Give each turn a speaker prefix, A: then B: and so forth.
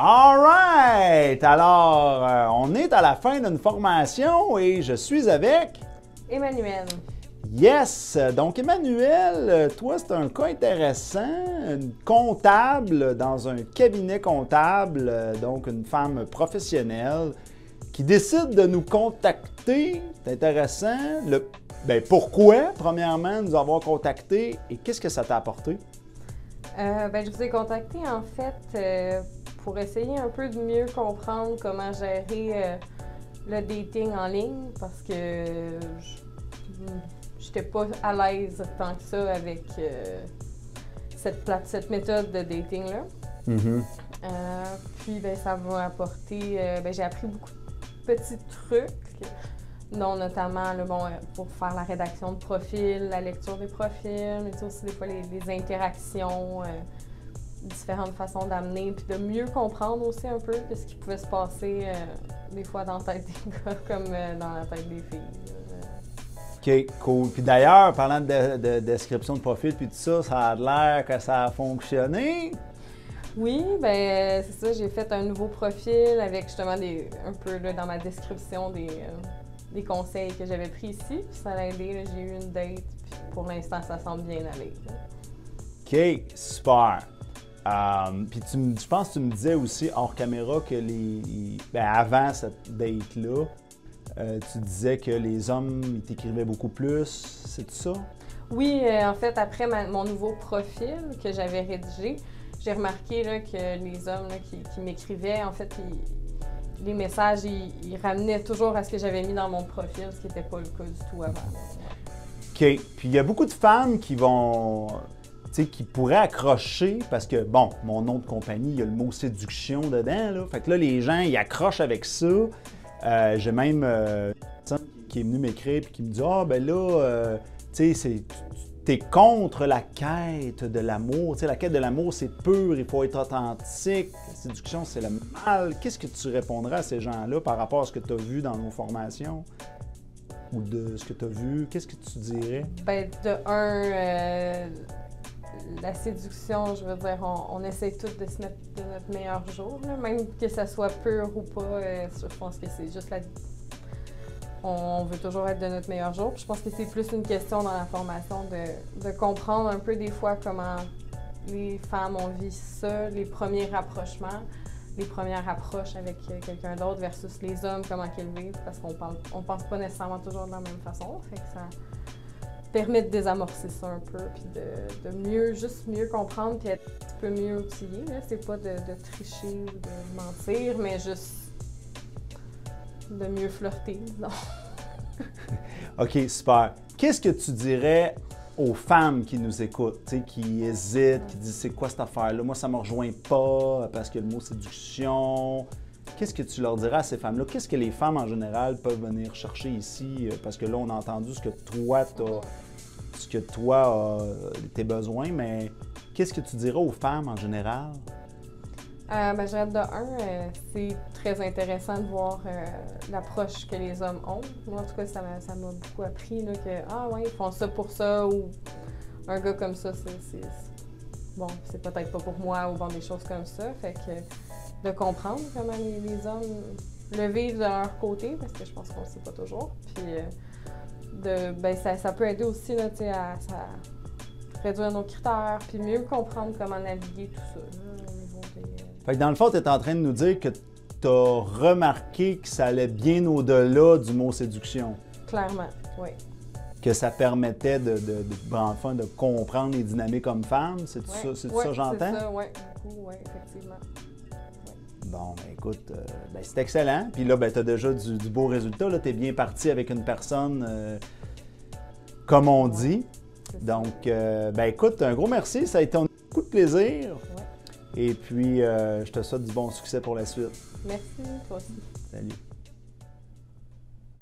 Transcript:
A: All right! Alors, on est à la fin d'une formation et je suis avec...
B: Emmanuel.
A: Yes! Donc, Emmanuel, toi, c'est un cas intéressant. Une comptable dans un cabinet comptable, donc une femme professionnelle qui décide de nous contacter. C'est intéressant. Pourquoi, premièrement, nous avoir contactés et qu'est-ce que ça t'a apporté?
B: Je vous ai contacté, en fait, pour essayer un peu de mieux comprendre comment gérer le dating en ligne parce que j'étais pas à l'aise tant que ça avec cette méthode de dating-là.
A: Mm-hmm.
B: Puis, ça m'a apporté... j'ai appris beaucoup de petits trucs, dont notamment pour faire la rédaction de profils, la lecture des profils, mais aussi des fois les interactions, différentes façons d'amener, puis de mieux comprendre aussi un peu ce qui pouvait se passer des fois dans la tête des gars comme dans la tête des filles.
A: OK, cool. Puis d'ailleurs, parlant de description de profil puis tout ça, ça a l'air que ça a fonctionné.
B: Oui, c'est ça. J'ai fait un nouveau profil avec justement un peu là, dans ma description des conseils que j'avais pris ici. Puis ça a aidé. Là, j'ai eu une date. Puis pour l'instant, ça semble bien aller. Là.
A: OK, super. Puis je pense que tu me disais aussi hors caméra que avant cette date-là, tu disais que les hommes ils t'écrivaient beaucoup plus. C'est tout ça?
B: Oui, en fait, après mon nouveau profil que j'avais rédigé, j'ai remarqué là, que les hommes là, qui m'écrivaient, en fait, les messages, ils ramenaient toujours à ce que j'avais mis dans mon profil, ce qui n'était pas le cas du tout avant.
A: OK. Puis il y a beaucoup de femmes qui pourraient accrocher parce que, bon, mon nom de compagnie, il y a le mot séduction dedans, là. Fait que là, les gens, ils accrochent avec ça. J'ai même une personne qui est venue m'écrire et qui me dit « Ah, ben là, t'es contre la quête de l'amour. La quête de l'amour, c'est pur, il faut être authentique. La séduction, c'est le mal. » Qu'est-ce que tu répondrais à ces gens-là par rapport à ce que tu as vu dans nos formations? Ou de ce que tu as vu? Qu'est-ce que tu dirais?
B: La séduction, je veux dire, on essaie tous de se mettre de notre meilleur jour, là, même que ça soit pur ou pas. Je pense que c'est juste on veut toujours être de notre meilleur jour. Puis je pense que c'est plus une question dans la formation de comprendre un peu des fois comment les femmes ont vécu ça, les premiers rapprochements, les premières approches avec quelqu'un d'autre versus les hommes, comment qu'ils vivent, parce qu'on pense pas nécessairement toujours de la même façon. Fait que ça permet de désamorcer ça un peu, puis de juste mieux comprendre, puis être un petit peu mieux outillé. C'est pas de tricher ou de mentir, mais juste de mieux flirter, disons.
A: OK, super. Qu'est-ce que tu dirais aux femmes qui nous écoutent, qui hésitent, qui disent « C'est quoi cette affaire-là? Moi, ça me rejoint pas parce que le mot séduction. » Qu'est-ce que tu leur dirais à ces femmes-là? Qu'est-ce que les femmes, en général, peuvent venir chercher ici? Parce que là, on a entendu ce que toi, tes besoins, mais qu'est-ce que tu dirais aux femmes, en général?
B: Je dirais c'est très intéressant de voir l'approche que les hommes ont. Moi, en tout cas, ça m'a beaucoup appris là, que ils font ça pour ça, ou un gars comme ça, c'est peut-être pas pour moi, ou des choses comme ça. Fait que de comprendre comment les hommes le vivent de leur côté, parce que je pense qu'on ne sait pas toujours. Puis ça peut aider aussi là, à réduire nos critères, puis mieux comprendre comment naviguer tout ça. Là, au niveau
A: Fait que dans le fond, tu es en train de nous dire que tu as remarqué que ça allait bien au-delà du mot séduction.
B: Clairement, oui.
A: Que ça permettait de comprendre les dynamiques hommes-femmes. C'est ça, ça j'entends?
B: C'est ça, oui, beaucoup, oui, effectivement.
A: Bon, écoute, c'est excellent. Puis là, tu as déjà du beau résultat. Tu es bien parti avec une personne, comme on dit. Donc, écoute, un gros merci. Ça a été un coup de plaisir. Ouais. Et puis, je te souhaite du bon succès pour la suite.
B: Merci, toi aussi.
A: Salut.